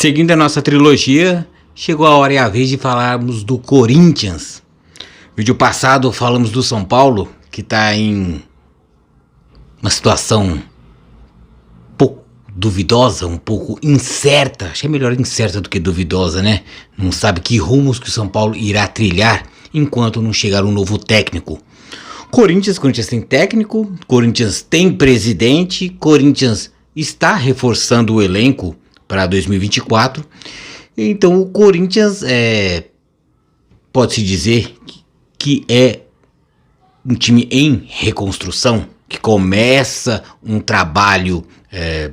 Seguindo a nossa trilogia, chegou a hora e a vez de falarmos do Corinthians. No vídeo passado falamos do São Paulo, que está em uma situação um pouco duvidosa, um pouco incerta. Achei melhor incerta do que duvidosa, né? Não sabe que rumos que o São Paulo irá trilhar enquanto não chegar um novo técnico. Corinthians tem técnico, Corinthians tem presidente, Corinthians está reforçando o elenco para 2024. Então o Corinthians pode-se dizer que é um time em reconstrução, que começa um trabalho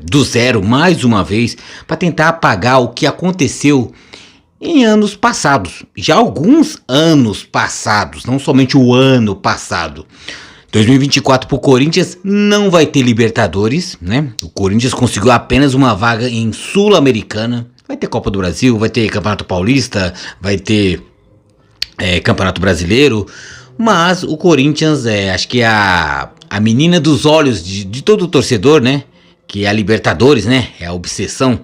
do zero mais uma vez para tentar apagar o que aconteceu em anos passados, já alguns anos passados, não somente o ano passado. 2024 para o Corinthians não vai ter Libertadores, né? O Corinthians conseguiu apenas uma vaga em Sul-Americana. Vai ter Copa do Brasil, vai ter Campeonato Paulista, vai ter Campeonato Brasileiro. Mas o Corinthians acho que é a menina dos olhos de todo torcedor, né? Que é a Libertadores, né? É a obsessão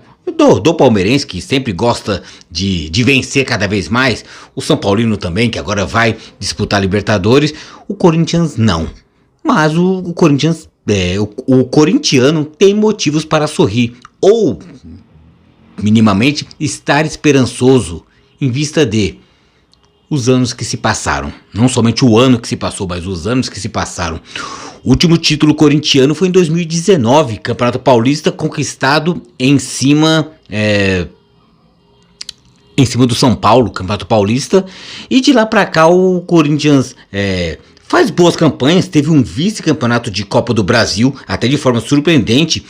do palmeirense, que sempre gosta de vencer cada vez mais. O São Paulino também, que agora vai disputar a Libertadores. O Corinthians não. Mas o Corinthians, o corintiano tem motivos para sorrir, ou minimamente estar esperançoso em vista de os anos que se passaram. Não somente o ano que se passou, mas os anos que se passaram. O último título corintiano foi em 2019, Campeonato Paulista, conquistado em cima do São Paulo, Campeonato Paulista. E de lá para cá o Corinthians faz boas campanhas, teve um vice-campeonato de Copa do Brasil, até de forma surpreendente,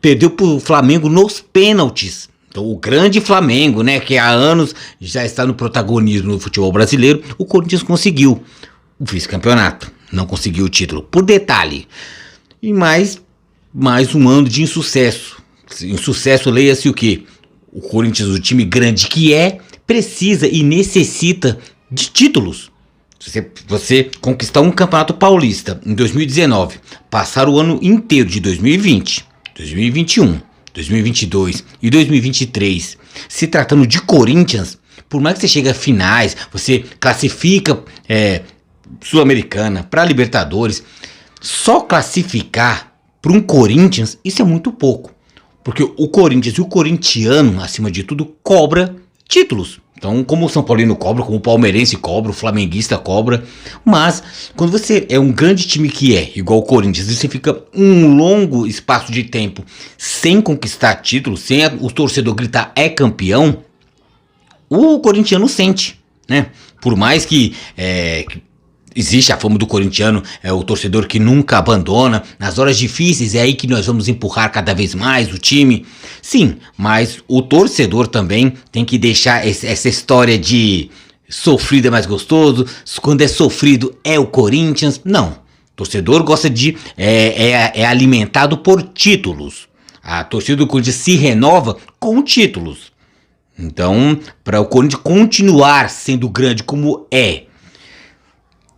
perdeu para o Flamengo nos pênaltis. Então, o grande Flamengo, né, que há anos já está no protagonismo no futebol brasileiro, o Corinthians conseguiu o vice-campeonato, não conseguiu o título, por detalhe. E mais um ano de insucesso. Insucesso, leia-se o quê? O Corinthians, o time grande que precisa e necessita de títulos. Você conquistar um campeonato paulista em 2019, passar o ano inteiro de 2020, 2021, 2022 e 2023, se tratando de Corinthians, por mais que você chegue a finais, você classifica Sul-Americana, para Libertadores, só classificar para um Corinthians, isso é muito pouco. Porque o Corinthians e o corintiano, acima de tudo, cobra títulos. Então, como o São Paulino cobra, como o palmeirense cobra, o flamenguista cobra. Mas, quando você é um grande time que igual o Corinthians, você fica um longo espaço de tempo sem conquistar títulos, sem o torcedor gritar é campeão, o corintiano sente, né? Por mais que existe a fama do corintiano, o torcedor que nunca abandona, nas horas difíceis é aí que nós vamos empurrar cada vez mais o time. Sim, mas o torcedor também tem que deixar essa história de sofrido é mais gostoso, quando é sofrido é o Corinthians. Não, o torcedor gosta é alimentado por títulos. A torcida do Corinthians se renova com títulos. Então, para o Corinthians continuar sendo grande como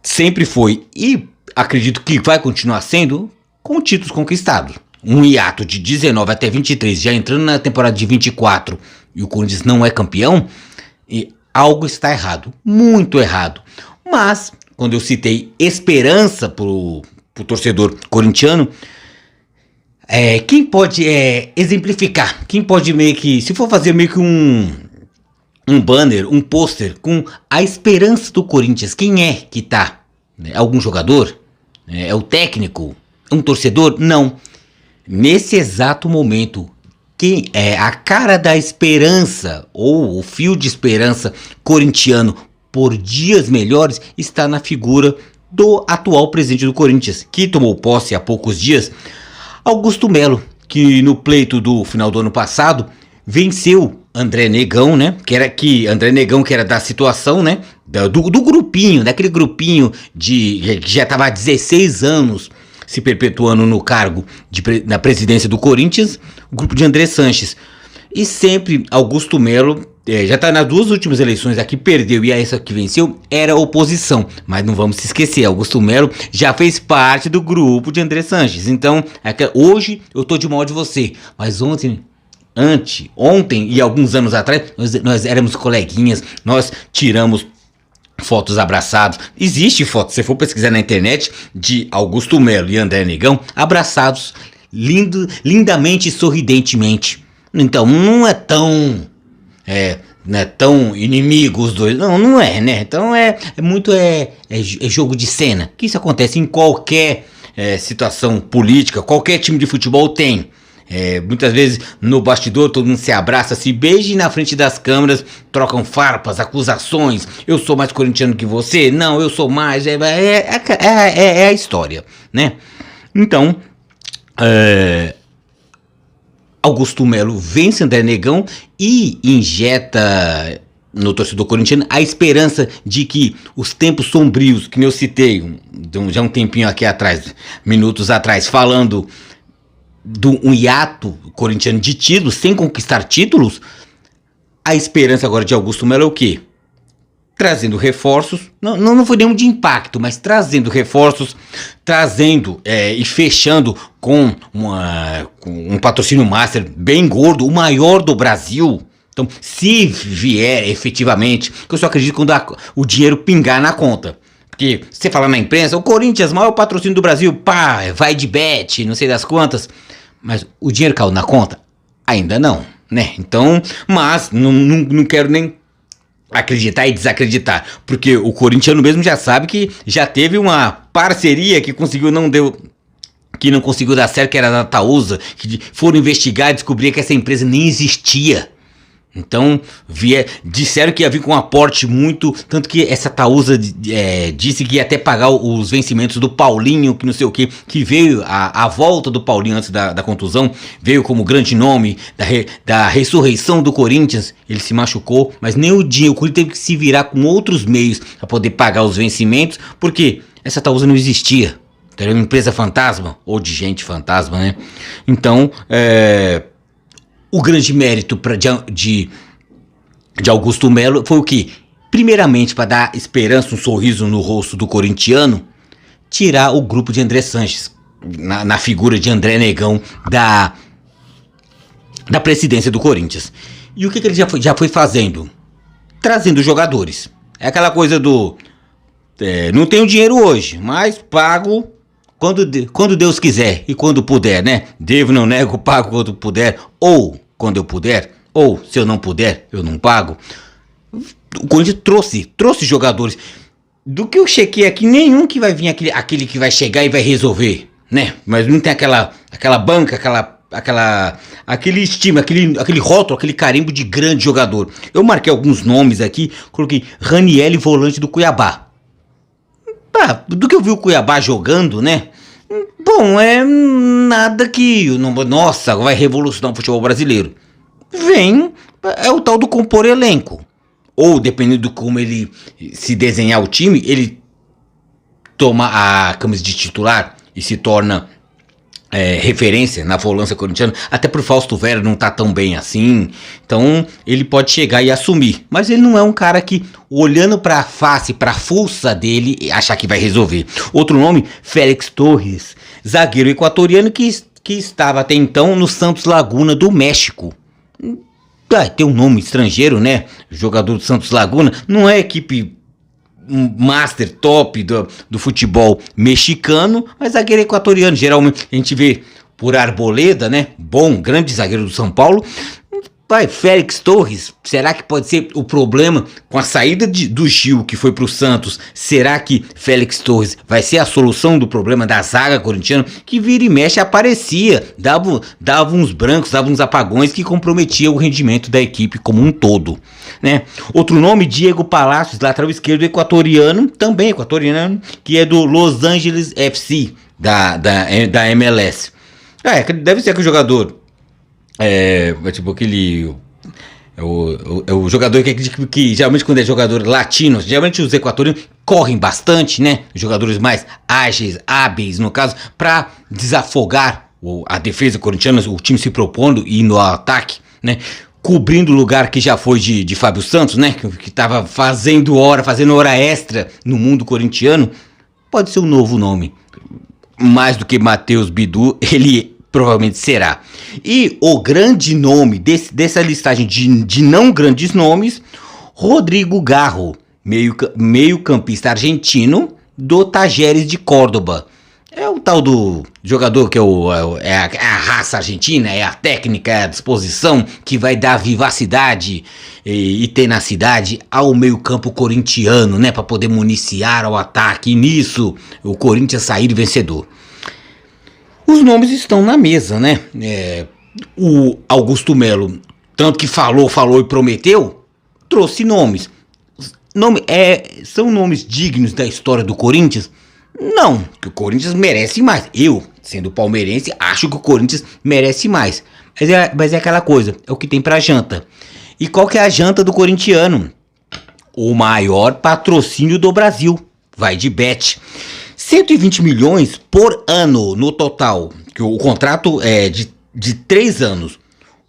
sempre foi, e acredito que vai continuar sendo, com títulos conquistados. Um hiato de 19 até 23, já entrando na temporada de 24, e o Corinthians não é campeão, e algo está errado, muito errado. Mas, quando eu citei esperança pro torcedor corintiano, quem pode exemplificar, quem pode meio que, se for fazer meio que um banner, um pôster com a esperança do Corinthians, quem é que tá? É algum jogador? É o técnico? É um torcedor? Não. Nesse exato momento, quem é a cara da esperança, ou o fio de esperança corintiano por dias melhores, está na figura do atual presidente do Corinthians, que tomou posse há poucos dias, Augusto Melo, que no pleito do final do ano passado venceu André Negão, né? André Negão, que era da situação, né? Do grupinho, daquele grupinho que já estava há 16 anos se perpetuando no cargo na presidência do Corinthians, o grupo de André Sanches. E sempre Augusto Melo, já está nas duas últimas eleições aqui, perdeu, e essa que venceu era oposição. Mas não vamos se esquecer, Augusto Melo já fez parte do grupo de André Sanches. Então, hoje eu tô de mal de você, mas ontem ontem e alguns anos atrás, nós éramos coleguinhas, nós tiramos fotos abraçados. Existe foto, se você for pesquisar na internet, de Augusto Melo e André Negão abraçados lindamente e sorridentemente. Então não é tão inimigo os dois, não é, né? Então é jogo de cena, que isso acontece em qualquer situação política, qualquer time de futebol tem. Muitas vezes no bastidor todo mundo se abraça, se beija e na frente das câmeras trocam farpas, acusações. Eu sou mais corintiano que você, não, eu sou mais. É a história, né? Então, Augusto Melo vence André Negão e injeta no torcedor corintiano a esperança de que os tempos sombrios, que eu citei já um tempinho aqui atrás, minutos atrás, falando um hiato corintiano de títulos, sem conquistar títulos, a esperança agora de Augusto Melo é o quê? Trazendo reforços, não foi nenhum de impacto, mas trazendo reforços, e fechando com um patrocínio master bem gordo, o maior do Brasil. Então, se vier efetivamente, que eu só acredito quando o dinheiro pingar na conta. Porque você fala na imprensa, o Corinthians, maior patrocínio do Brasil, pá, vai de bet, não sei das quantas. Mas o dinheiro caiu na conta? Ainda não, né? Então, mas não quero nem acreditar e desacreditar, porque o corintiano mesmo já sabe que já teve uma parceria que não conseguiu dar certo, que era da Itaúsa, que foram investigar e descobrir que essa empresa nem existia. Então, disseram que ia vir com um aporte muito, tanto que essa Itaúsa disse que ia até pagar os vencimentos do Paulinho, que não sei o que veio, a volta do Paulinho antes da contusão, veio como grande nome da ressurreição do Corinthians. Ele se machucou, mas nem o dinheiro, o Corinthians teve que se virar com outros meios para poder pagar os vencimentos, porque essa Itaúsa não existia, era uma empresa fantasma, ou de gente fantasma, né? Então, o grande mérito de Augusto Melo foi o que? Primeiramente, para dar esperança, um sorriso no rosto do corintiano, tirar o grupo de André Sanches, na figura de André Negão, da presidência do Corinthians. E o que ele já foi fazendo? Trazendo jogadores. É aquela coisa não tenho dinheiro hoje, mas pago quando Deus quiser e quando puder, né? Devo, não nego, pago quando puder, ou quando eu puder, ou se eu não puder, eu não pago. O Corinthians trouxe jogadores. Do que eu chequei aqui, nenhum que vai vir aquele que vai chegar e vai resolver, né? Mas não tem aquela banca, aquele estima, aquele rótulo, aquele carimbo de grande jogador. Eu marquei alguns nomes aqui, coloquei Ranieri, volante do Cuiabá. Do que eu vi o Cuiabá jogando, né? Bom, é nada que... Nossa, vai revolucionar o futebol brasileiro. É o tal do compor elenco. Ou, dependendo de como ele se desenhar o time, ele toma a camisa de titular e se torna referência na volância corintiana, até por Fausto Vera não tá tão bem assim, então ele pode chegar e assumir, mas ele não é um cara que, olhando pra face, pra fuça dele, achar que vai resolver. Outro nome, Félix Torres, zagueiro equatoriano que estava até então no Santos Laguna do México. Tem um nome estrangeiro, né? Jogador do Santos Laguna, não é equipe master top do futebol mexicano, mas zagueiro equatoriano. Geralmente a gente vê por Arboleda, né? Grande zagueiro do São Paulo. Félix Torres, será que pode ser o problema com a saída do Gil, que foi pro Santos? Será que Félix Torres vai ser a solução do problema da zaga corintiana, que vira e mexe aparecia, dava uns brancos, dava uns apagões que comprometia o rendimento da equipe como um todo, né? Outro nome, Diego Palacios, lateral esquerdo equatoriano, também equatoriano, que é do Los Angeles FC, da MLS. Deve ser aquele jogador... tipo aquele... o jogador que geralmente quando é jogador latino, geralmente os equatorianos correm bastante, né? Jogadores mais ágeis, hábeis, no caso, para desafogar a defesa corintiana, o time se propondo e indo ao ataque, né? Cobrindo o lugar que já foi de Fábio Santos, né? Que tava fazendo hora extra no mundo corintiano. Pode ser um novo nome. Mais do que Matheus Bidu, ele provavelmente será. E o grande nome dessa listagem de não grandes nomes, Rodrigo Garro, meio-campista argentino do Talleres de Córdoba. É o tal do jogador que é a raça argentina, é a técnica, é a disposição que vai dar vivacidade e tenacidade ao meio-campo corintiano, né? Para poder municiar ao ataque. E nisso, o Corinthians sair vencedor. Os nomes estão na mesa, né? O Augusto Melo, tanto que falou e prometeu, trouxe nomes. São nomes dignos da história do Corinthians? Não, que o Corinthians merece mais. Eu, sendo palmeirense, acho que o Corinthians merece mais. Mas é aquela coisa, é o que tem pra janta. E qual que é a janta do corintiano? O maior patrocínio do Brasil, vai de bet. 120 milhões por ano no total, que o contrato é de 3 anos.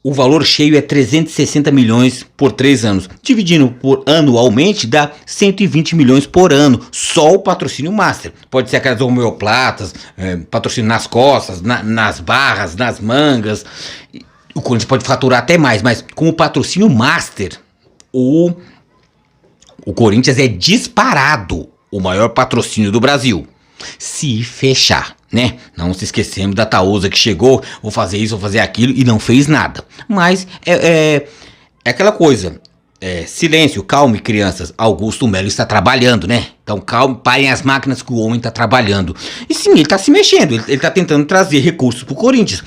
O valor cheio é 360 milhões por 3 anos. Dividindo por anualmente dá 120 milhões por ano. Só o patrocínio master. Pode ser aquelas homeoplatas, patrocínio nas costas, nas barras, nas mangas. O Corinthians pode faturar até mais, mas com o patrocínio master, o Corinthians é disparado o maior patrocínio do Brasil. Se fechar, né? Não se esquecemos da Taousa que chegou, vou fazer isso, vou fazer aquilo e não fez nada. Mas é aquela coisa, silêncio, calme, crianças. Augusto Melo está trabalhando, né? Então calme, parem as máquinas que o homem está trabalhando. E sim, ele está se mexendo, ele está tentando trazer recursos para o Corinthians.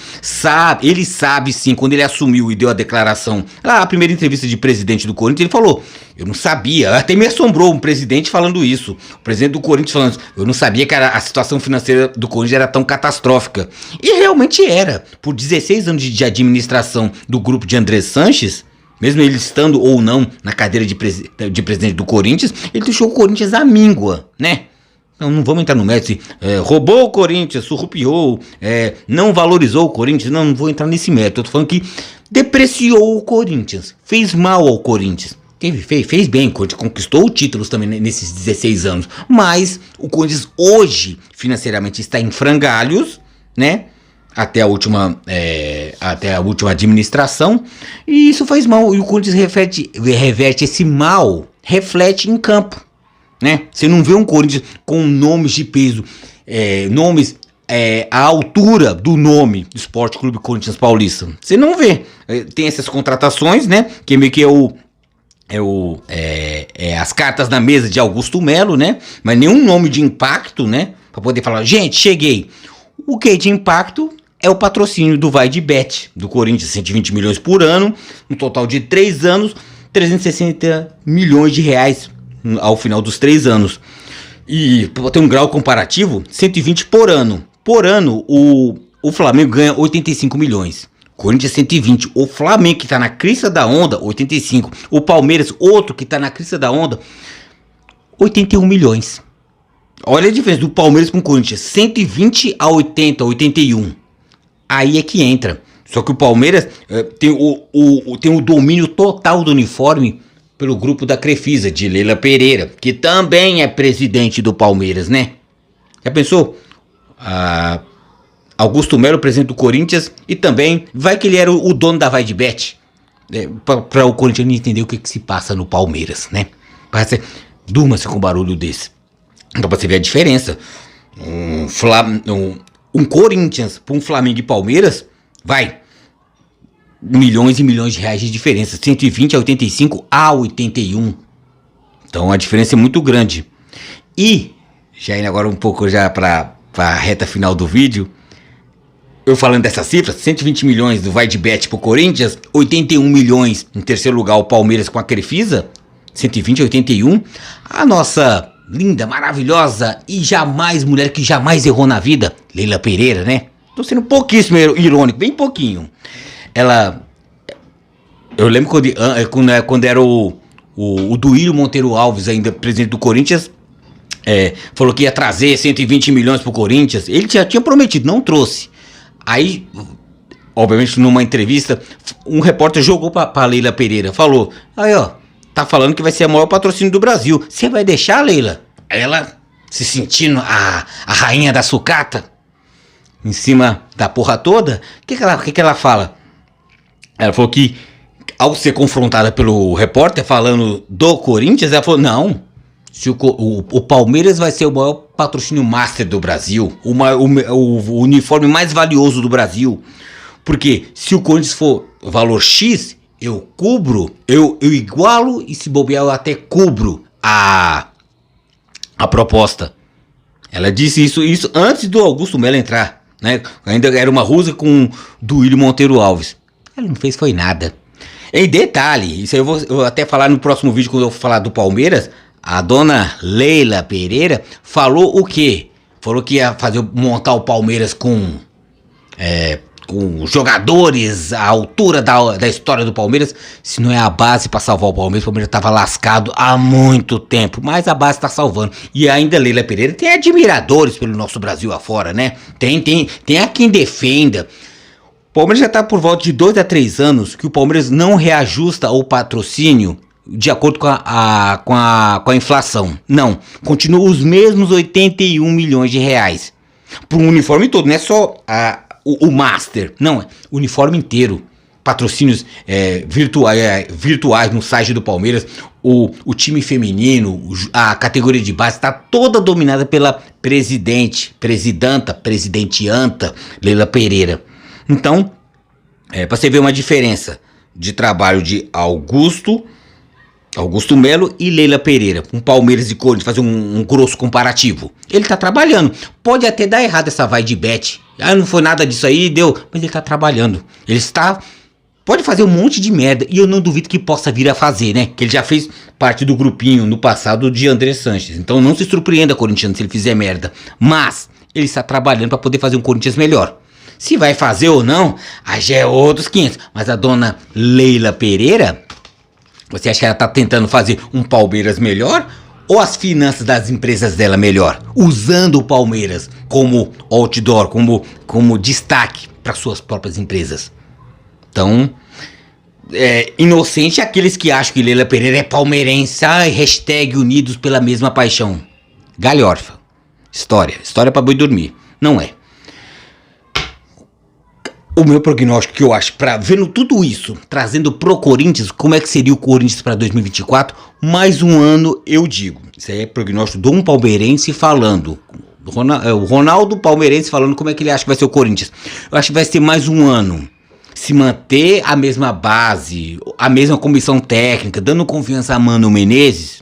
Ele sabe sim, quando ele assumiu e deu a declaração, a primeira entrevista de presidente do Corinthians, ele falou: eu não sabia, até me assombrou um presidente falando isso. O presidente do Corinthians falando isso. Eu não sabia que a situação financeira do Corinthians era tão catastrófica. E realmente era. Por 16 anos de administração do grupo de André Sanches, mesmo ele estando ou não na cadeira de presidente do Corinthians, ele deixou o Corinthians à míngua, né? Não vamos entrar no mérito, roubou o Corinthians, surrupiou, não valorizou o Corinthians, não vou entrar nesse mérito. Eu tô falando que depreciou o Corinthians, fez mal ao Corinthians. Fez bem, o Corinthians conquistou títulos também nesses 16 anos, mas o Corinthians hoje financeiramente está em frangalhos, né? Até a última administração, e isso faz mal, e o Corinthians reverte esse mal, reflete em campo, né? Você não vê um Corinthians com nomes de peso, nomes à altura do nome do Esporte Clube Corinthians Paulista. Você não vê. Tem essas contratações, né? Que meio que as cartas na mesa de Augusto Melo, né? Mas nenhum nome de impacto, né? Pra poder falar, gente, cheguei. O que é de impacto é o patrocínio do Vai de Bet, do Corinthians, 120 milhões por ano, um total de 3 anos, 360 milhões de reais ao final dos 3 anos. E para ter um grau comparativo, 120 por ano. Por ano, o Flamengo ganha 85 milhões. Corinthians 120. O Flamengo, que tá na crista da onda, 85. O Palmeiras, outro que tá na crista da onda, 81 milhões. Olha a diferença do Palmeiras com o Corinthians, 120 a 80, 81. Aí é que entra. Só que o Palmeiras tem o domínio total do uniforme pelo grupo da Crefisa, de Leila Pereira, que também é presidente do Palmeiras, né? Já pensou? Augusto Melo, presidente do Corinthians, e também, vai que ele era o dono da Vai de Bet, para o Corinthians entender o que se passa no Palmeiras, né? Durma-se com um barulho desse. Então, pra você ver a diferença, um Corinthians para um Flamengo e Palmeiras, vai, milhões e milhões de reais de diferença, 120 a 85 a 81. Então a diferença é muito grande. E, já indo agora um pouco já para a reta final do vídeo, eu falando dessas cifras, 120 milhões do Vai de Bet pro Corinthians, 81 milhões em terceiro lugar o Palmeiras com a Crefisa, 120 a 81. A nossa linda, maravilhosa e mulher que jamais errou na vida, Leila Pereira, né? Tô sendo pouquíssimo irônico, bem pouquinho. Eu lembro quando era o Duílio Monteiro Alves, ainda presidente do Corinthians, falou que ia trazer 120 milhões pro Corinthians. Ele já tinha prometido, não trouxe. Aí, obviamente, numa entrevista, um repórter jogou pra Leila Pereira, falou: aí ó, tá falando que vai ser o maior patrocínio do Brasil. Você vai deixar, Leila? Ela se sentindo a rainha da sucata. em cima da porra toda, o que ela fala? Ela falou que, ao ser confrontada pelo repórter falando do Corinthians, ela falou, não, se o Palmeiras vai ser o maior patrocínio master do Brasil, o uniforme mais valioso do Brasil, porque se o Corinthians for valor X, eu cubro, eu igualo e se bobear eu até cubro a proposta. Ela disse isso antes do Augusto Melo entrar, né? Ainda era uma rusga com Duílio Monteiro Alves. Ela não fez foi nada. Em detalhe, isso aí eu vou até falar no próximo vídeo quando eu falar do Palmeiras. A dona Leila Pereira falou o quê? Falou que ia montar o Palmeiras com jogadores à altura da história do Palmeiras. Se não é a base para salvar o Palmeiras estava lascado há muito tempo, mas a base está salvando. E ainda Leila Pereira tem admiradores pelo nosso Brasil afora, né? Tem a quem defenda. O Palmeiras já está por volta de 2 a 3 anos que o Palmeiras não reajusta o patrocínio de acordo com a inflação. Não, continua os mesmos 81 milhões de reais para o uniforme todo, não é só o Master, não, o uniforme inteiro. Patrocínios virtuais no site do Palmeiras, o time feminino, a categoria de base está toda dominada pela presidenteanta Leila Pereira. Então, para você ver uma diferença de trabalho de Augusto Melo e Leila Pereira, com Palmeiras e Corinthians, fazer um grosso comparativo. Ele tá trabalhando. Pode até dar errado essa vai de bet. Não foi nada disso aí, deu. Mas ele tá trabalhando. Pode fazer um monte de merda. E eu não duvido que possa vir a fazer, né? Que ele já fez parte do grupinho no passado de André Sanches. Então não se surpreenda, corintiano, se ele fizer merda. Mas ele está trabalhando para poder fazer um Corinthians melhor. Se vai fazer ou não, aí já é outros 500. Mas a dona Leila Pereira, você acha que ela tá tentando fazer um Palmeiras melhor? Ou as finanças das empresas dela melhor? Usando o Palmeiras como outdoor, como destaque para suas próprias empresas. Então, inocente aqueles que acham que Leila Pereira é palmeirense. Hashtag unidos pela mesma paixão. Galhorfa. História para boi dormir. Não é. O meu prognóstico que eu acho, vendo tudo isso, trazendo pro Corinthians, como é que seria o Corinthians para 2024, mais um ano eu digo. Isso aí é prognóstico de um palmeirense falando. O Ronaldo palmeirense falando como é que ele acha que vai ser o Corinthians. Eu acho que vai ser mais um ano. Se manter a mesma base, a mesma comissão técnica, dando confiança a Mano Menezes,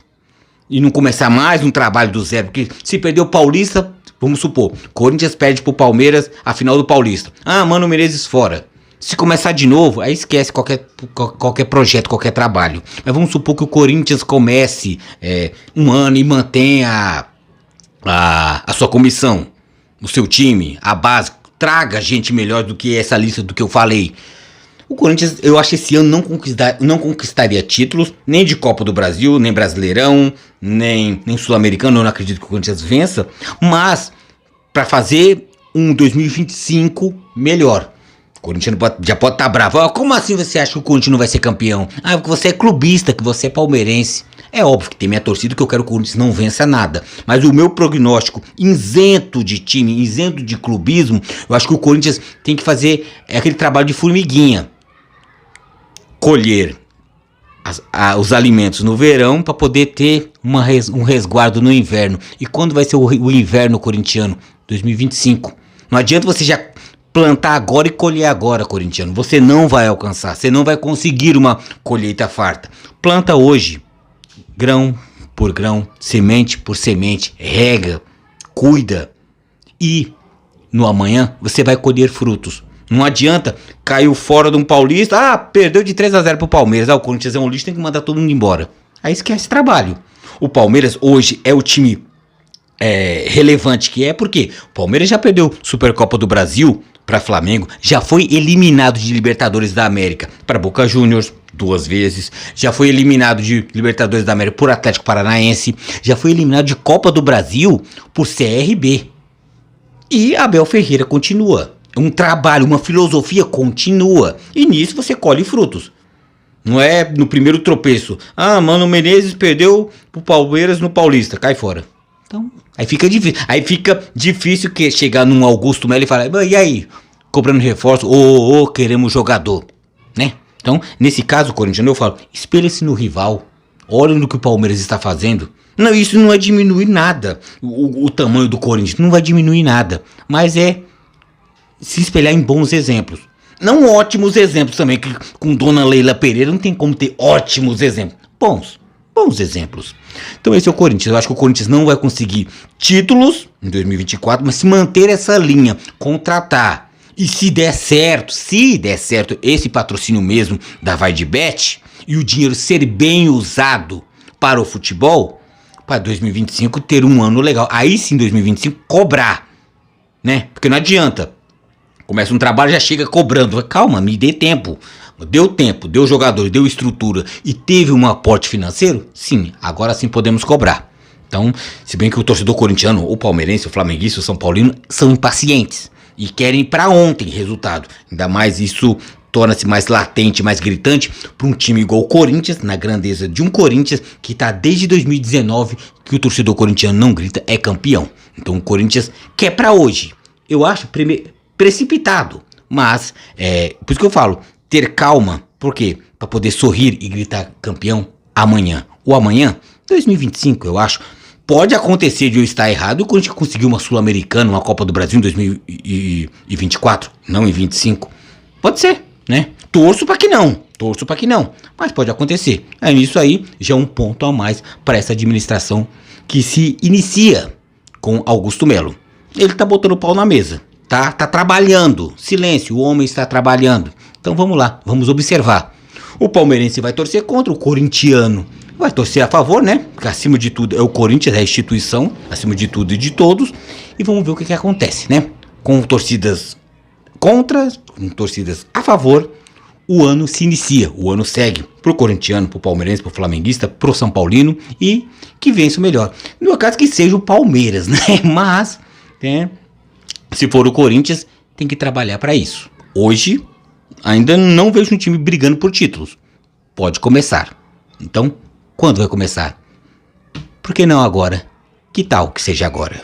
e não começar mais um trabalho do zero, porque se perder o Paulista, vamos supor, Corinthians perde pro Palmeiras a final do Paulista. Mano Menezes fora. Se começar de novo, aí esquece qualquer projeto, qualquer trabalho. Mas vamos supor que o Corinthians comece um ano e mantenha a sua comissão, o seu time, a base, traga gente melhor do que essa lista do que eu falei. O Corinthians, eu acho que esse ano não conquistaria títulos, nem de Copa do Brasil, nem Brasileirão, nem Sul-Americano. Eu não acredito que o Corinthians vença, mas para fazer um 2025 melhor. O Corinthians já pode estar bravo. Como assim você acha que o Corinthians não vai ser campeão? Porque você é clubista, que você é palmeirense. É óbvio que tem minha torcida que eu quero que o Corinthians não vença nada. Mas o meu prognóstico, isento de time, isento de clubismo, eu acho que o Corinthians tem que fazer aquele trabalho de formiguinha. Colher os alimentos no verão para poder ter um resguardo no inverno. E quando vai ser o inverno corintiano? 2025. Não adianta você já plantar agora e colher agora, corintiano. Você não vai alcançar, você não vai conseguir uma colheita farta. Planta hoje, grão por grão, semente por semente, rega, cuida. E no amanhã você vai colher frutos. Não adianta, caiu fora de um Paulista, perdeu de 3 a 0 pro Palmeiras, o Corinthians é um lixo, tem que mandar todo mundo embora. Aí esquece trabalho. O Palmeiras hoje é o time relevante que é, porque o Palmeiras já perdeu Supercopa do Brasil para Flamengo, já foi eliminado de Libertadores da América para Boca Juniors 2 vezes, já foi eliminado de Libertadores da América por Atlético Paranaense, já foi eliminado de Copa do Brasil por CRB. E Abel Ferreira continua. Um trabalho, uma filosofia continua. E nisso você colhe frutos. Não é no primeiro tropeço. Mano Menezes perdeu pro Palmeiras no Paulista. Cai fora. Então, aí fica difícil que chegar num Augusto Melo e falar, e aí, cobrando reforço, queremos jogador, né? Então, nesse caso, o Corinthians, eu falo, espelha-se no rival, olha no que o Palmeiras está fazendo. Não, isso não vai diminuir nada, o tamanho do Corinthians não vai diminuir nada, mas é se espelhar em bons exemplos. Não ótimos exemplos também, que com Dona Leila Pereira não tem como ter ótimos exemplos. Bons exemplos. Então esse é o Corinthians. Eu acho que o Corinthians não vai conseguir títulos em 2024, mas se manter essa linha, contratar. E se der certo esse patrocínio mesmo da Vai de Bet e o dinheiro ser bem usado para o futebol, para 2025 ter um ano legal. Aí sim, 2025 cobrar, né? Porque não adianta. Começa um trabalho, já chega cobrando. Calma, me dê tempo. Deu jogador, deu estrutura e teve um aporte financeiro? Sim, agora sim podemos cobrar. Então, se bem que o torcedor corintiano, o palmeirense, o flamenguista, o são paulino, são impacientes e querem para ontem resultado. Ainda mais isso torna-se mais latente, mais gritante para um time igual o Corinthians, na grandeza de um Corinthians que está desde 2019 que o torcedor corintiano não grita, é campeão. Então o Corinthians quer para hoje. Eu acho precipitado, mas por isso que eu falo, ter calma, por quê? Para poder sorrir e gritar campeão amanhã. O amanhã, 2025, eu acho. Pode acontecer de eu estar errado e o Corinthians conseguir uma Sul-Americana, uma Copa do Brasil em 2024, não em 25. Pode ser, né? Torço para que não, mas pode acontecer. Isso aí já é um ponto a mais para essa administração que se inicia com Augusto Melo. Ele tá botando o pau na mesa. Tá trabalhando. Silêncio, o homem está trabalhando. Então vamos lá, vamos observar. O palmeirense vai torcer contra, o corintiano vai torcer a favor, né? Porque acima de tudo é o Corinthians, é a instituição, acima de tudo e de todos. E vamos ver o que acontece, né? Com torcidas contra, com torcidas a favor, o ano se inicia, o ano segue pro corintiano, pro palmeirense, pro flamenguista, pro São Paulino e que vença o melhor. No caso que seja o Palmeiras, né? Mas, se for o Corinthians, tem que trabalhar para isso. Hoje, ainda não vejo um time brigando por títulos. Pode começar. Então, quando vai começar? Por que não agora? Que tal que seja agora?